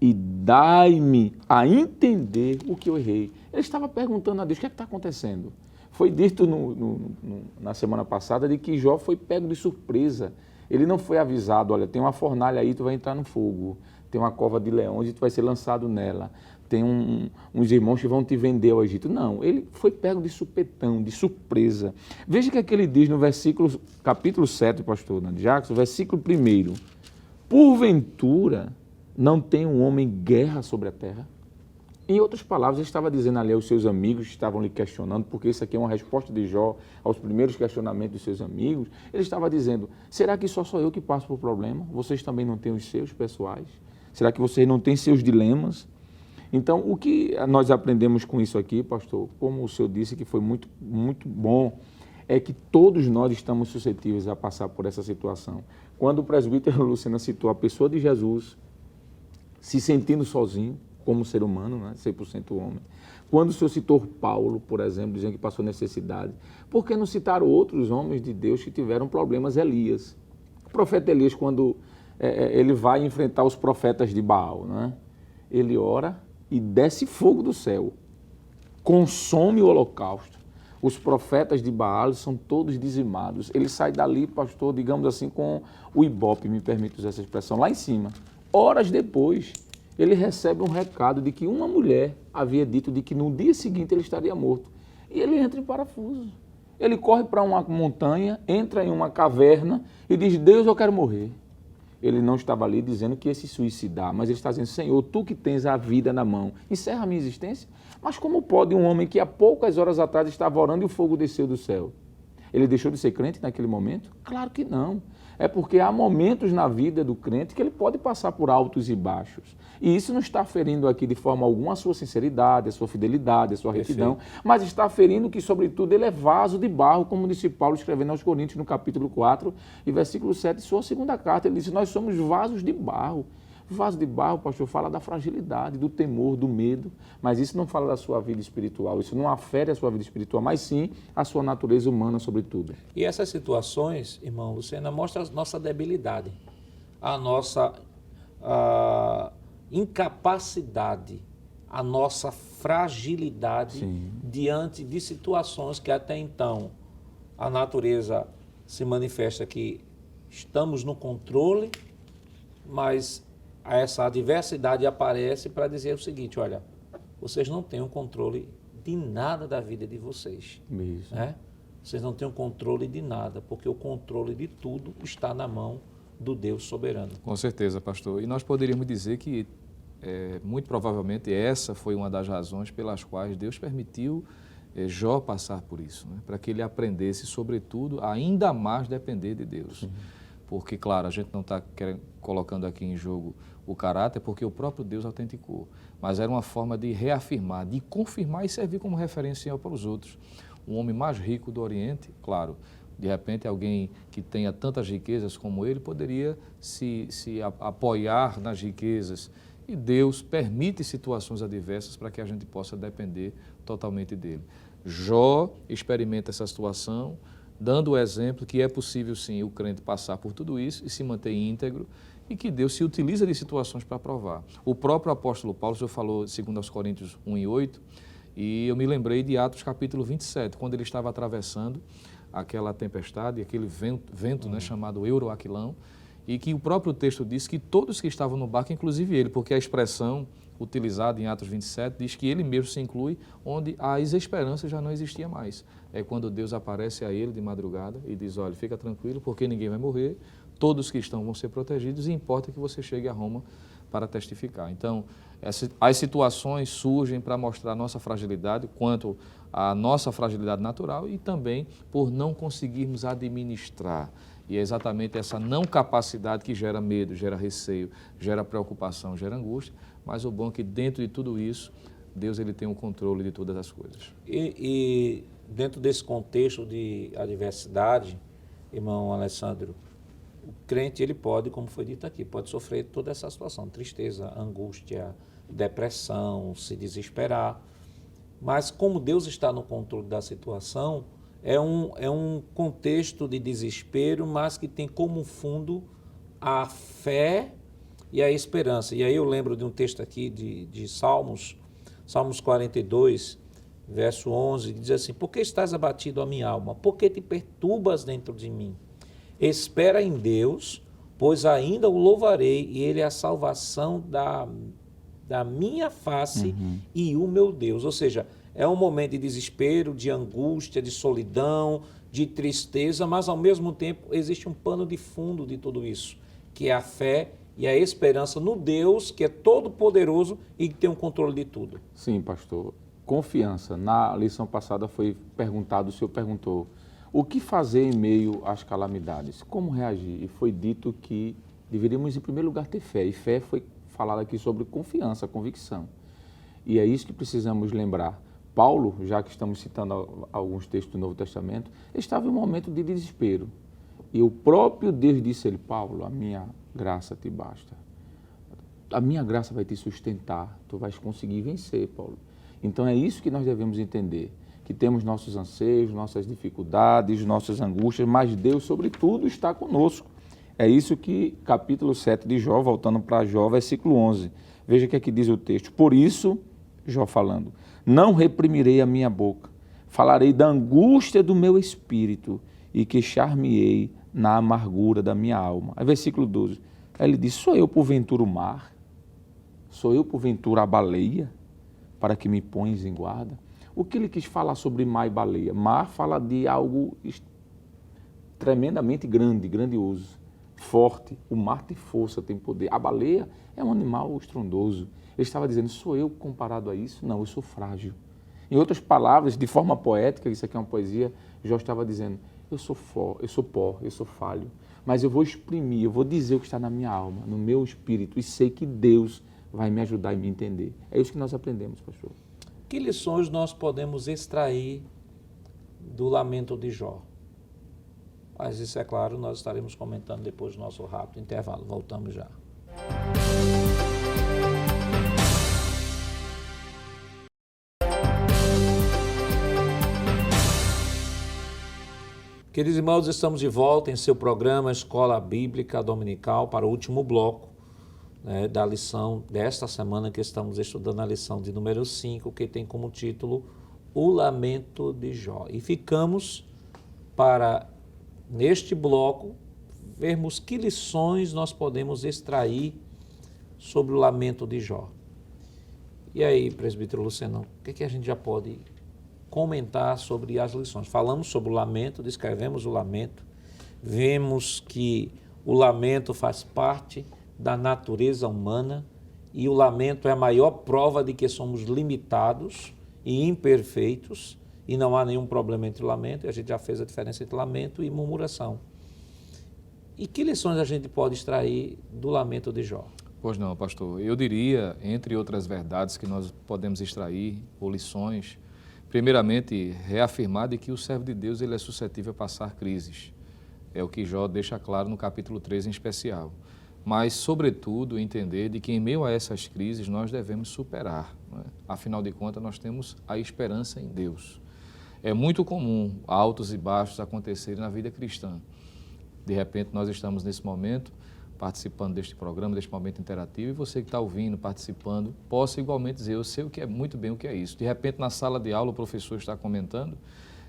e dai-me a entender o que eu errei. Ele estava perguntando a Deus, o que é que está acontecendo? Foi dito na semana passada de que Jó foi pego de surpresa. Ele não foi avisado, olha, tem uma fornalha aí, tu vai entrar no fogo. Tem uma cova de leões e tu vai ser lançado nela. Tem uns irmãos que vão te vender ao Egito. Não, ele foi pego de supetão, de surpresa. Veja o que ele diz no versículo, capítulo 7, pastor Jackson, versículo 1. Porventura não tem um homem guerra sobre a terra? Em outras palavras, ele estava dizendo ali aos seus amigos que estavam lhe questionando, porque isso aqui é uma resposta de Jó aos primeiros questionamentos dos seus amigos. Ele estava dizendo, será que só sou eu que passo por problema? Vocês também não têm os seus pessoais? Será que vocês não têm seus dilemas? Então, o que nós aprendemos com isso aqui, pastor, como o senhor disse que foi muito, muito bom, é que todos nós estamos suscetíveis a passar por essa situação. Quando o presbítero Lucena citou a pessoa de Jesus, se sentindo sozinho, como ser humano, né? 100% homem. Quando o senhor citou Paulo, por exemplo, dizendo que passou necessidade, por que não citar outros homens de Deus que tiveram problemas? Elias. O profeta Elias, quando ele vai enfrentar os profetas de Baal, né? Ele ora e desce fogo do céu, consome o holocausto. Os profetas de Baal são todos dizimados. Ele sai dali, pastor, digamos assim, com o ibope, me permite usar essa expressão, lá em cima. Horas depois, ele recebe um recado de que uma mulher havia dito de que no dia seguinte ele estaria morto. E ele entra em parafuso. Ele corre para uma montanha, entra em uma caverna e diz, Deus, eu quero morrer. Ele não estava ali dizendo que ia se suicidar, mas ele está dizendo, Senhor, tu que tens a vida na mão, encerra a minha existência. Mas como pode um homem que há poucas horas atrás estava orando e o fogo desceu do céu? Ele deixou de ser crente naquele momento? Claro que não. É porque há momentos na vida do crente que ele pode passar por altos e baixos. E isso não está ferindo aqui de forma alguma a sua sinceridade, a sua fidelidade, a sua retidão, mas está ferindo que, sobretudo, ele é vaso de barro, como disse Paulo escrevendo aos Coríntios no capítulo 4 e versículo 7, sua segunda carta. Ele disse, nós somos vasos de barro. Vaso de barro, pastor, fala da fragilidade, do temor, do medo, mas isso não fala da sua vida espiritual, isso não afere a sua vida espiritual, mas sim a sua natureza humana, sobretudo. E essas situações, irmão Lucena, mostram a nossa debilidade, a nossa incapacidade, a nossa fragilidade diante de situações que até então a natureza se manifesta que estamos no controle, mas essa adversidade aparece para dizer o seguinte, olha, vocês não têm o controle de nada da vida de vocês. Isso. Né? Vocês não têm o controle de nada, porque o controle de tudo está na mão do Deus soberano. Com certeza, pastor. E nós poderíamos dizer que, muito provavelmente, essa foi uma das razões pelas quais Deus permitiu Jó passar por isso, né? Para que ele aprendesse, sobretudo, a ainda mais depender de Deus. Porque, claro, a gente não está colocando aqui em jogo o caráter, porque o próprio Deus autenticou. Mas era uma forma de reafirmar, de confirmar e servir como referencial para os outros. Um homem mais rico do Oriente, claro, de repente alguém que tenha tantas riquezas como ele poderia se apoiar nas riquezas. E Deus permite situações adversas para que a gente possa depender totalmente dele. Jó experimenta essa situação, dando o exemplo que é possível sim o crente passar por tudo isso e se manter íntegro e que Deus se utiliza de situações para provar. O próprio apóstolo Paulo, o senhor falou 2 Coríntios 1:8, e eu me lembrei de Atos capítulo 27, quando ele estava atravessando aquela tempestade, aquele vento né, chamado Euroaquilão, e que o próprio texto diz que todos que estavam no barco, inclusive ele, porque a expressão utilizada em Atos 27 diz que ele mesmo se inclui onde as esperanças já não existia mais. É quando Deus aparece a ele de madrugada e diz, olha, fica tranquilo porque ninguém vai morrer, todos que estão vão ser protegidos e importa que você chegue a Roma para testificar. Então, as situações surgem para mostrar a nossa fragilidade, quanto à nossa fragilidade natural e também por não conseguirmos administrar. E é exatamente essa não capacidade que gera medo, gera receio, gera preocupação, gera angústia, mas o bom é que dentro de tudo isso, Deus ele tem o controle de todas as coisas. E dentro desse contexto de adversidade, irmão Alessandro, o crente, ele pode, como foi dito aqui, pode sofrer toda essa situação, tristeza, angústia, depressão, se desesperar. Mas como Deus está no controle da situação, é um contexto de desespero, mas que tem como fundo a fé e a esperança. E aí eu lembro de um texto aqui de Salmos 42, verso 11, que diz assim: por que estás abatido, a minha alma? Por que te perturbas dentro de mim? Espera em Deus, pois ainda o louvarei, e Ele é a salvação da minha face e o meu Deus. Ou seja, é um momento de desespero, de angústia, de solidão, de tristeza, mas ao mesmo tempo existe um pano de fundo de tudo isso, que é a fé e a esperança no Deus que é todo poderoso e que tem o controle de tudo. Sim, pastor. Confiança. Na lição passada foi perguntado, o senhor perguntou, o que fazer em meio às calamidades? Como reagir? E foi dito que deveríamos, em primeiro lugar, ter fé. E fé foi falado aqui sobre confiança, convicção. E é isso que precisamos lembrar. Paulo, já que estamos citando alguns textos do Novo Testamento, estava em um momento de desespero. E o próprio Deus disse a ele: Paulo, a minha graça te basta. A minha graça vai te sustentar. Tu vais conseguir vencer, Paulo. Então é isso que nós devemos entender. Que temos nossos anseios, nossas dificuldades, nossas angústias, mas Deus, sobretudo, está conosco. É isso que capítulo 7 de Jó, voltando para Jó, versículo 11. Veja o que aqui diz o texto. Por isso, Jó falando, não reprimirei a minha boca, falarei da angústia do meu espírito e queixar-me-ei na amargura da minha alma. Aí, versículo 12. Aí ele diz, sou eu porventura o mar? Sou eu porventura a baleia, para que me pões em guarda? O que ele quis falar sobre mar e baleia? Mar fala de algo tremendamente grande, grandioso, forte. O mar tem força, tem poder. A baleia é um animal estrondoso. Ele estava dizendo, sou eu comparado a isso? Não, eu sou frágil. Em outras palavras, de forma poética, isso aqui é uma poesia, Jó estava dizendo, eu sou pó, eu sou falho, mas eu vou exprimir, eu vou dizer o que está na minha alma, no meu espírito, e sei que Deus vai me ajudar e me entender. É isso que nós aprendemos, pastor. Que lições nós podemos extrair do lamento de Jó? Mas isso, é claro, nós estaremos comentando depois do nosso rápido intervalo. Voltamos já. Queridos irmãos, estamos de volta em seu programa Escola Bíblica Dominical para o último bloco, né, da lição desta semana, que estamos estudando a lição de número 5, que tem como título O Lamento de Jó. E ficamos para, neste bloco, vermos que lições nós podemos extrair sobre o lamento de Jó. E aí, presbítero Luciano, o que a gente já pode comentar sobre as lições? Falamos sobre o lamento, descrevemos o lamento, vemos que o lamento faz parte da natureza humana e o lamento é a maior prova de que somos limitados e imperfeitos e não há nenhum problema entre o lamento, e a gente já fez a diferença entre lamento e murmuração. E que lições a gente pode extrair do lamento de Jó? Pois não, pastor. Eu diria, entre outras verdades que nós podemos extrair, ou lições, primeiramente, reafirmar de que o servo de Deus ele é suscetível a passar crises. É o que Jó deixa claro no capítulo 3 em especial. Mas, sobretudo, entender de que em meio a essas crises nós devemos superar. Não é? Afinal de contas, nós temos a esperança em Deus. É muito comum altos e baixos acontecerem na vida cristã. De repente, nós estamos nesse momento participando deste programa, deste momento interativo, e você que está ouvindo, participando, possa igualmente dizer, eu sei o que é muito bem o que é isso. De repente, na sala de aula, o professor está comentando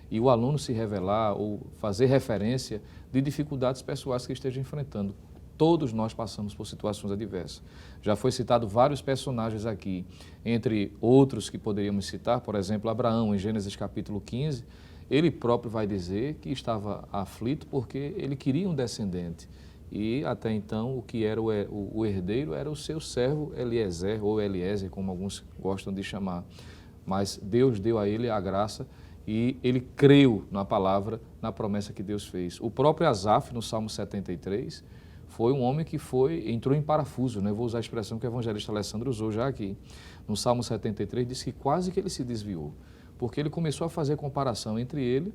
e o aluno se revelar ou fazer referência de dificuldades pessoais que esteja enfrentando. Todos nós passamos por situações adversas. Já foi citado vários personagens aqui, entre outros que poderíamos citar, por exemplo, Abraão, em Gênesis capítulo 15, ele próprio vai dizer que estava aflito porque ele queria um descendente. E até então o que era o herdeiro era o seu servo Eliezer, ou Eliezer, como alguns gostam de chamar. Mas Deus deu a ele a graça e ele creu na palavra, na promessa que Deus fez. O próprio Asaf, no Salmo 73, foi um homem que entrou em parafuso, né? Vou usar a expressão que o evangelista Alessandro usou já aqui. No Salmo 73 diz que quase que ele se desviou, porque ele começou a fazer comparação entre ele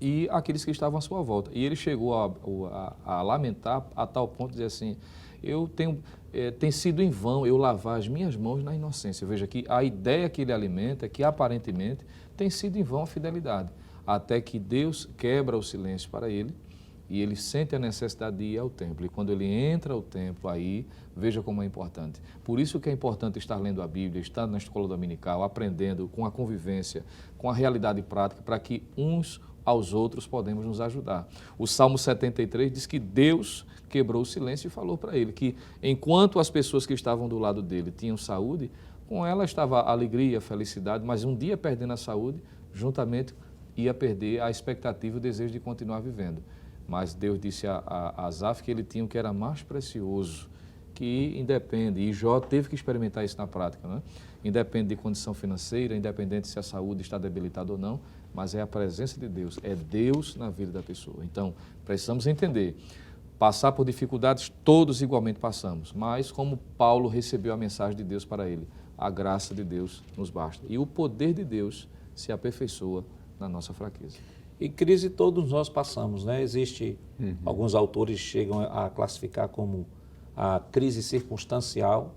e aqueles que estavam à sua volta. E ele chegou a lamentar a tal ponto de dizer assim, tem sido em vão eu lavar as minhas mãos na inocência. Veja que a ideia que ele alimenta é que aparentemente tem sido em vão a fidelidade, até que Deus quebra o silêncio para ele e ele sente a necessidade de ir ao templo. E quando ele entra ao templo, aí, veja como é importante. Por isso que é importante estar lendo a Bíblia, estar na escola dominical, aprendendo com a convivência, com a realidade prática, para que uns aos outros podemos nos ajudar. O Salmo 73 diz que Deus quebrou o silêncio e falou para ele que enquanto as pessoas que estavam do lado dele tinham saúde, com ela estava a alegria, a felicidade, mas um dia perdendo a saúde, juntamente ia perder a expectativa e o desejo de continuar vivendo. Mas Deus disse a Asaf que ele tinha o que era mais precioso, que independe, e Jó teve que experimentar isso na prática, né? Independe de condição financeira, independente se a saúde está debilitada ou não, mas é a presença de Deus, é Deus na vida da pessoa. Então, precisamos entender, passar por dificuldades todos igualmente passamos, mas como Paulo recebeu a mensagem de Deus para ele, a graça de Deus nos basta. E o poder de Deus se aperfeiçoa na nossa fraqueza. E crise todos nós passamos, né? Existe, alguns autores chegam a classificar como a crise circunstancial,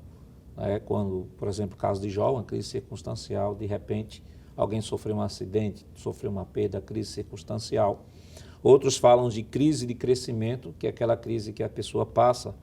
né? Quando, por exemplo, o caso de Jó, uma crise circunstancial, de repente alguém sofreu um acidente, sofreu uma perda, crise circunstancial. Outros falam de crise de crescimento, que é aquela crise que a pessoa passa,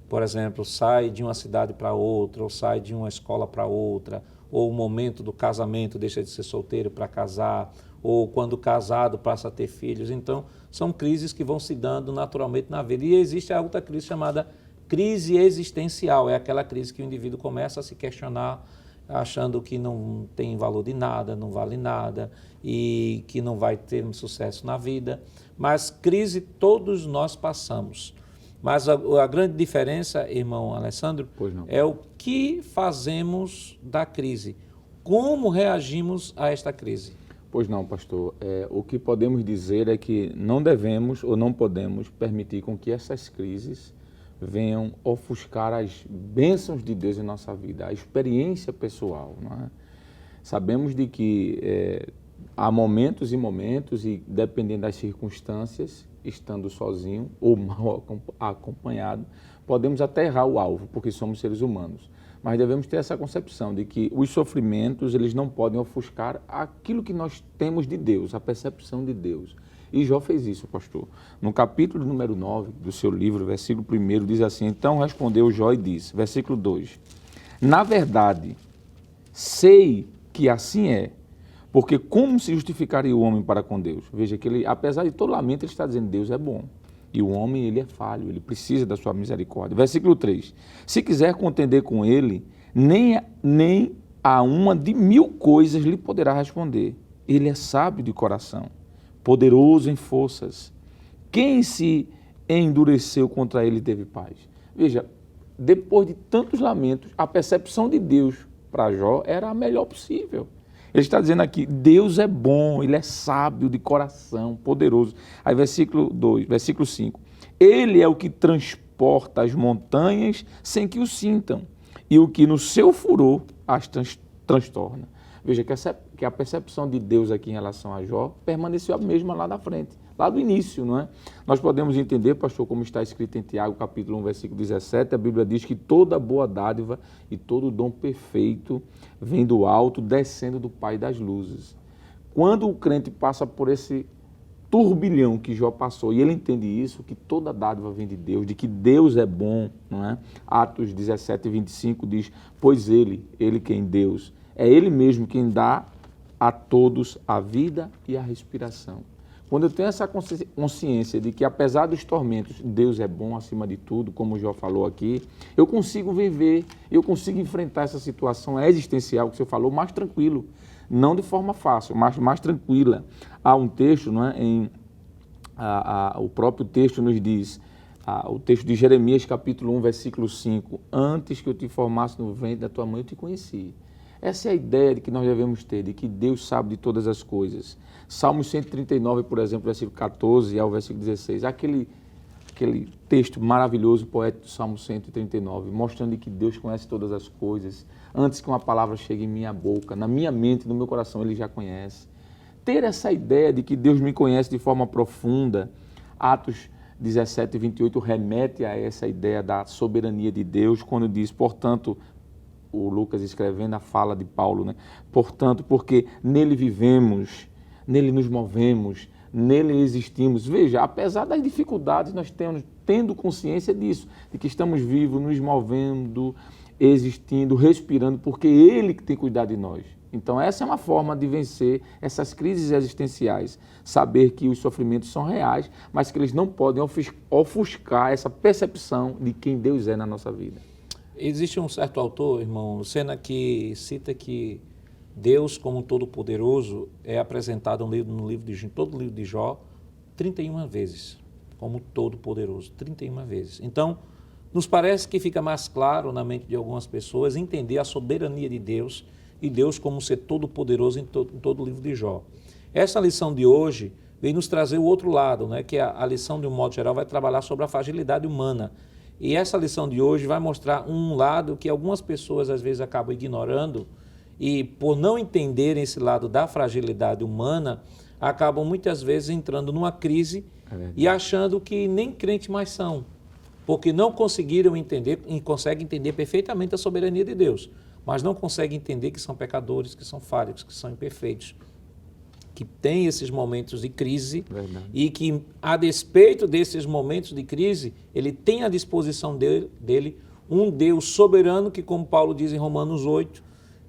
por exemplo, sai de uma cidade para outra, ou sai de uma escola para outra, ou o momento do casamento deixa de ser solteiro para casar, ou quando casado passa a ter filhos. Então, são crises que vão se dando naturalmente na vida. E existe a outra crise chamada crise existencial, é aquela crise que o indivíduo começa a se questionar, achando que não tem valor de nada, não vale nada e que não vai ter sucesso na vida. Mas crise todos nós passamos. Mas a grande diferença, irmão Alessandro, é o que fazemos da crise, como reagimos a esta crise. Pois não, pastor. O que podemos dizer é que não devemos ou não podemos permitir com que essas crises venham ofuscar as bênçãos de Deus em nossa vida, a experiência pessoal. Não é? Sabemos de que há momentos e momentos, e dependendo das circunstâncias, estando sozinho ou mal acompanhado, podemos até errar o alvo, porque somos seres humanos. Mas devemos ter essa concepção de que os sofrimentos, eles não podem ofuscar aquilo que nós temos de Deus, a percepção de Deus. E Jó fez isso, pastor. No capítulo número 9 do seu livro, versículo 1, diz assim: então respondeu Jó e disse, versículo 2, na verdade, sei que assim é, porque como se justificaria o homem para com Deus? Veja que ele, apesar de todo lamento, ele está dizendo Deus é bom. E o homem, ele é falho, ele precisa da sua misericórdia. Versículo 3. Se quiser contender com ele, nem a uma de 1000 coisas lhe poderá responder. Ele é sábio de coração, poderoso em forças. Quem se endureceu contra ele teve paz. Veja, depois de tantos lamentos, a percepção de Deus para Jó era a melhor possível. Ele está dizendo aqui, Deus é bom, Ele é sábio de coração, poderoso. Aí versículo 5. Ele é o que transporta as montanhas sem que o sintam, e o que no seu furor as transtorna. Veja que a percepção de Deus aqui em relação a Jó permaneceu a mesma lá na frente, lá do início, não é? Nós podemos entender, pastor, como está escrito em Tiago, capítulo 1, versículo 17, a Bíblia diz que toda boa dádiva e todo dom perfeito vem do alto, descendo do Pai das luzes. Quando o crente passa por esse turbilhão que Jó passou, e ele entende isso, que toda dádiva vem de Deus, de que Deus é bom, não é? Atos 17, 25 diz, pois ele quem Deus, é Ele mesmo quem dá a todos a vida e a respiração. Quando eu tenho essa consciência de que, apesar dos tormentos, Deus é bom acima de tudo, como o Jó falou aqui, eu consigo viver, eu consigo enfrentar essa situação existencial que o senhor falou mais tranquilo, não de forma fácil, mas mais tranquila. Há um texto, não é, o próprio texto nos diz, o texto de Jeremias, capítulo 1, versículo 5, antes que eu te formasse no ventre da tua mãe, eu te conheci. Essa é a ideia de que nós devemos ter, de que Deus sabe de todas as coisas. Salmo 139, por exemplo, versículo 14 ao versículo 16, aquele texto maravilhoso, poético do Salmo 139, mostrando que Deus conhece todas as coisas. Antes que uma palavra chegue em minha boca, na minha mente, no meu coração, Ele já conhece. ter essa ideia de que Deus me conhece de forma profunda. Atos 17 e 28 remete a essa ideia da soberania de Deus, quando diz, portanto, o Lucas escrevendo a fala de Paulo, né? Portanto, porque nele vivemos, nele nos movemos, nele existimos. Veja, apesar das dificuldades, nós tendo consciência disso, de que estamos vivos, nos movendo, existindo, respirando, porque Ele que tem cuidado de nós. Então, essa é uma forma de vencer essas crises existenciais. Saber que os sofrimentos são reais, mas que eles não podem ofuscar essa percepção de quem Deus é na nossa vida. Existe um certo autor, irmão Lucena, que cita que Deus, como todo-poderoso, é apresentado todo o livro de Jó 31 vezes, como todo-poderoso, 31 vezes. Então, nos parece que fica mais claro na mente de algumas pessoas entender a soberania de Deus e Deus como ser todo-poderoso em todo o livro de Jó. Essa lição de hoje vem nos trazer o outro lado, né? Que a lição, de um modo geral, vai trabalhar sobre a fragilidade humana. E essa lição de hoje vai mostrar um lado que algumas pessoas às vezes acabam ignorando e, por não entenderem esse lado da fragilidade humana, acabam muitas vezes entrando numa crise e achando que nem crentes mais são, porque não conseguiram entender e conseguem entender perfeitamente a soberania de Deus, mas não conseguem entender que são pecadores, que são falhos, que são imperfeitos, que tem esses momentos de crise. Verdade. E que, a despeito desses momentos de crise, ele tem à disposição dele um Deus soberano que, como Paulo diz em Romanos 8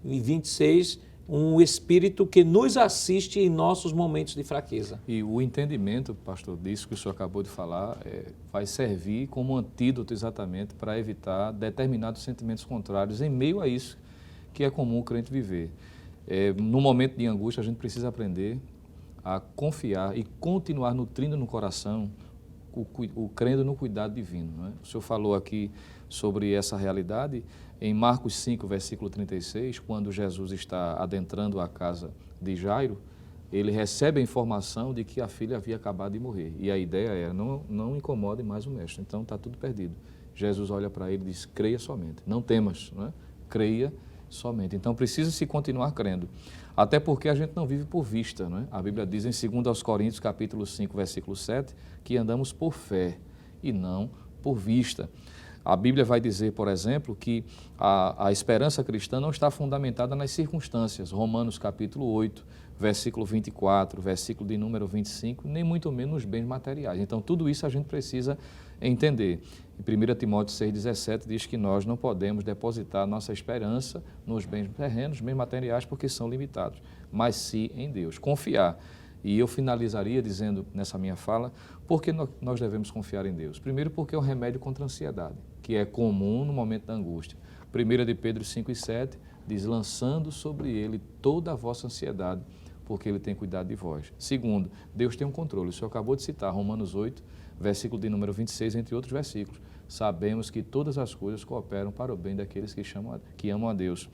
e 26, um Espírito que nos assiste em nossos momentos de fraqueza. E o entendimento, pastor, disso que o senhor acabou de falar, vai servir como antídoto exatamente para evitar determinados sentimentos contrários em meio a isso que é comum o crente viver. No momento de angústia, a gente precisa aprender a confiar e continuar nutrindo no coração o crendo no cuidado divino. Não é? O senhor falou aqui sobre essa realidade em Marcos 5, versículo 36, quando Jesus está adentrando a casa de Jairo, ele recebe a informação de que a filha havia acabado de morrer. E a ideia era, não incomode mais o mestre, então está tudo perdido. Jesus olha para ele e diz, creia somente, não temas, não é? Creia somente. Então precisa-se continuar crendo. Até porque a gente não vive por vista, não é? A Bíblia diz em 2 Coríntios, capítulo 5, versículo 7, que andamos por fé e não por vista. A Bíblia vai dizer, por exemplo, que a esperança cristã não está fundamentada nas circunstâncias. Romanos capítulo 8, versículo 24, versículo de número 25, nem muito menos nos bens materiais. Então, tudo isso a gente precisa entender. Em 1 Timóteo 6,17 diz que nós não podemos depositar nossa esperança nos bens terrenos, bens materiais, porque são limitados, mas sim em Deus. Confiar. E eu finalizaria dizendo nessa minha fala, por que nós devemos confiar em Deus? Primeiro, porque é um remédio contra a ansiedade, que é comum no momento da angústia. 1 de Pedro 5,7 diz, lançando sobre ele toda a vossa ansiedade, porque ele tem cuidado de vós. Segundo, Deus tem um controle. O senhor acabou de citar Romanos 8, versículo de número 26, entre outros versículos. Sabemos que todas as coisas cooperam para o bem daqueles que amam a Deus,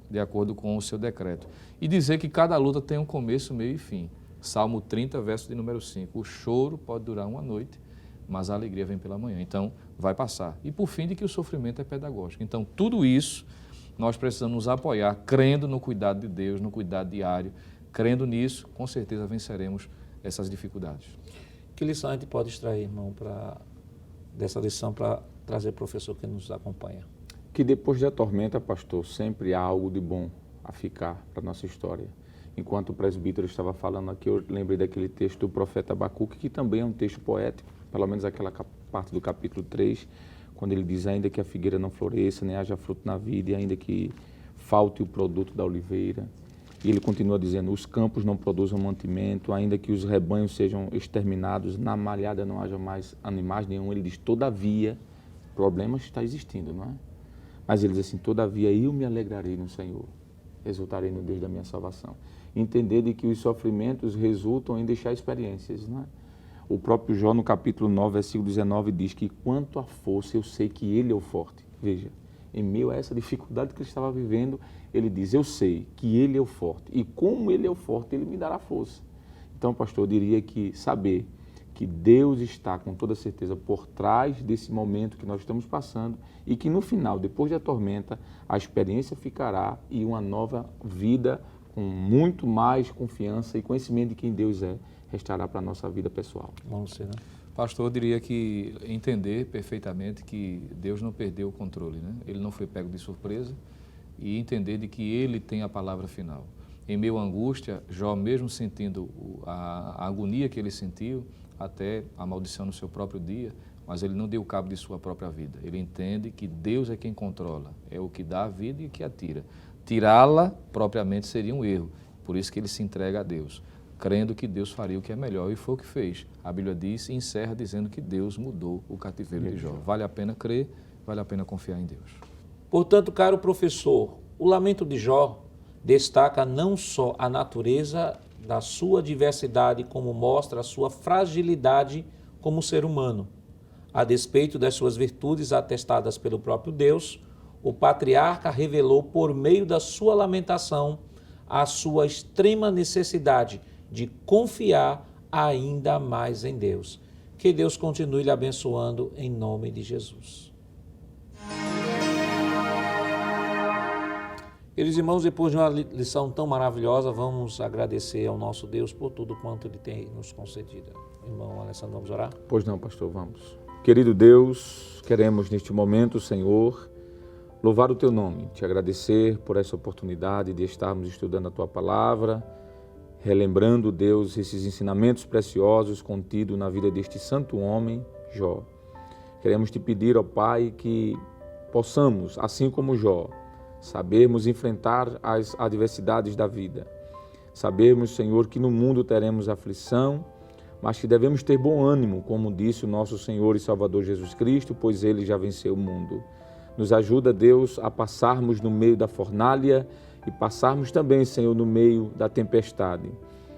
de acordo com o seu decreto. E dizer que cada luta tem um começo, meio e fim. Salmo 30, verso de número 5. O choro pode durar uma noite, mas a alegria vem pela manhã. Então, vai passar. E por fim, de que o sofrimento é pedagógico. Então, tudo isso nós precisamos nos apoiar, crendo no cuidado de Deus, no cuidado diário. Crendo nisso, com certeza venceremos essas dificuldades. Que lição a gente pode extrair, irmão, dessa lição para trazer o professor que nos acompanha? Que depois da tormenta, pastor, sempre há algo de bom a ficar para a nossa história. Enquanto o presbítero estava falando aqui, eu lembrei daquele texto do profeta Abacuque, que também é um texto poético, pelo menos aquela parte do capítulo 3, quando ele diz, ainda que a figueira não floresça, nem haja fruto na vida, e ainda que falte o produto da oliveira. E ele continua dizendo, os campos não produzam mantimento, ainda que os rebanhos sejam exterminados, na malhada não haja mais animais nenhum. Ele diz, todavia, problema está existindo, não é? Mas ele diz assim, todavia eu me alegrarei no Senhor, exultarei no Deus da minha salvação. Entender de que os sofrimentos resultam em deixar experiências, não é? O próprio Jó, no capítulo 9, versículo 19, diz que quanto à força eu sei que ele é o forte. Veja, em meio a essa dificuldade que ele estava vivendo, ele diz, eu sei que ele é o forte, e como ele é o forte, ele me dará força. Então, pastor, eu diria que saber que Deus está com toda certeza por trás desse momento que nós estamos passando e que no final, depois da tormenta, a experiência ficará e uma nova vida com muito mais confiança e conhecimento de quem Deus é, restará para a nossa vida pessoal. Vamos ser, né? Pastor, eu diria que entender perfeitamente que Deus não perdeu o controle, né? Ele não foi pego de surpresa e entender de que Ele tem a palavra final. Em meio à angústia, Jó, mesmo sentindo a agonia que ele sentiu, até a maldição no seu próprio dia, mas ele não deu cabo de sua própria vida. Ele entende que Deus é quem controla, é o que dá a vida e o que a tira. Tirá-la propriamente seria um erro, por isso que ele se entrega a Deus, crendo que Deus faria o que é melhor, e foi o que fez. A Bíblia diz e encerra dizendo que Deus mudou o cativeiro de Jó. Vale a pena crer, vale a pena confiar em Deus. Portanto, caro professor, o lamento de Jó destaca não só a natureza da sua diversidade, como mostra a sua fragilidade como ser humano. A despeito das suas virtudes atestadas pelo próprio Deus, o patriarca revelou por meio da sua lamentação a sua extrema necessidade de confiar ainda mais em Deus. Que Deus continue lhe abençoando em nome de Jesus. Queridos irmãos, depois de uma lição tão maravilhosa, vamos agradecer ao nosso Deus por tudo quanto Ele tem nos concedido. Irmão Alessandro, vamos orar? Pois não, pastor, vamos. Querido Deus, queremos neste momento, Senhor, louvar o Teu nome, te agradecer por essa oportunidade de estarmos estudando a Tua Palavra, relembrando, Deus, esses ensinamentos preciosos contidos na vida deste santo homem, Jó. Queremos te pedir, ó Pai, que possamos, assim como Jó, sabermos enfrentar as adversidades da vida. Sabermos, Senhor, que no mundo teremos aflição, mas que devemos ter bom ânimo, como disse o nosso Senhor e Salvador Jesus Cristo, pois Ele já venceu o mundo. Nos ajuda, Deus, a passarmos no meio da fornalha e passarmos também, Senhor, no meio da tempestade.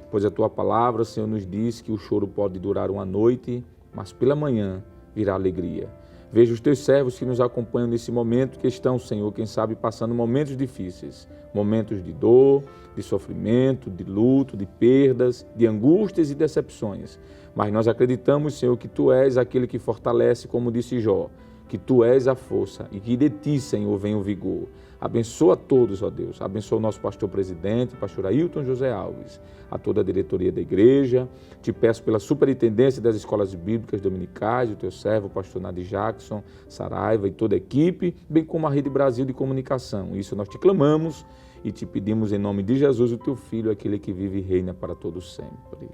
Pois a Tua palavra, Senhor, nos diz que o choro pode durar uma noite, mas pela manhã virá alegria. Veja os Teus servos que nos acompanham nesse momento, que estão, Senhor, quem sabe, passando momentos difíceis, momentos de dor, de sofrimento, de luto, de perdas, de angústias e decepções. Mas nós acreditamos, Senhor, que Tu és aquele que fortalece, como disse Jó, que Tu és a força e que de Ti, Senhor, vem o vigor. Abençoa a todos, ó Deus. Abençoa o nosso pastor presidente, pastor Ailton José Alves, a toda a diretoria da igreja. Te peço pela superintendência das escolas bíblicas dominicais, o teu servo, o pastor Nadi Jackson, Saraiva e toda a equipe, bem como a Rede Brasil de Comunicação. Isso nós te clamamos e te pedimos em nome de Jesus, o teu Filho, aquele que vive e reina para todos sempre.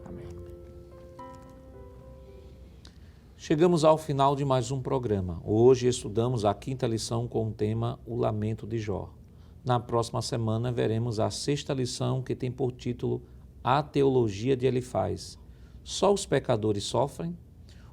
Amém. Chegamos ao final de mais um programa. Hoje estudamos a 5ª lição com o tema O Lamento de Jó. Na próxima semana veremos a 6ª lição, que tem por título A Teologia de Elifaz. Só os pecadores sofrem?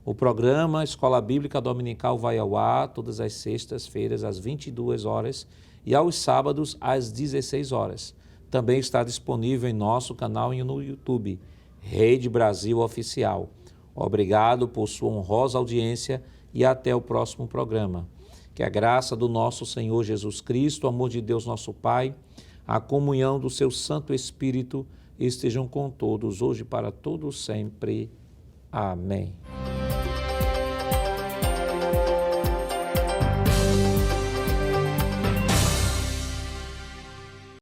O programa Escola Bíblica Dominical vai ao ar todas as sextas-feiras às 22 horas e aos sábados às 16 horas. Também está disponível em nosso canal e no YouTube, Rede Brasil Oficial. Obrigado por sua honrosa audiência e até o próximo programa. Que a graça do nosso Senhor Jesus Cristo, o amor de Deus nosso Pai, a comunhão do seu Santo Espírito estejam com todos, hoje e para todos sempre. Amém.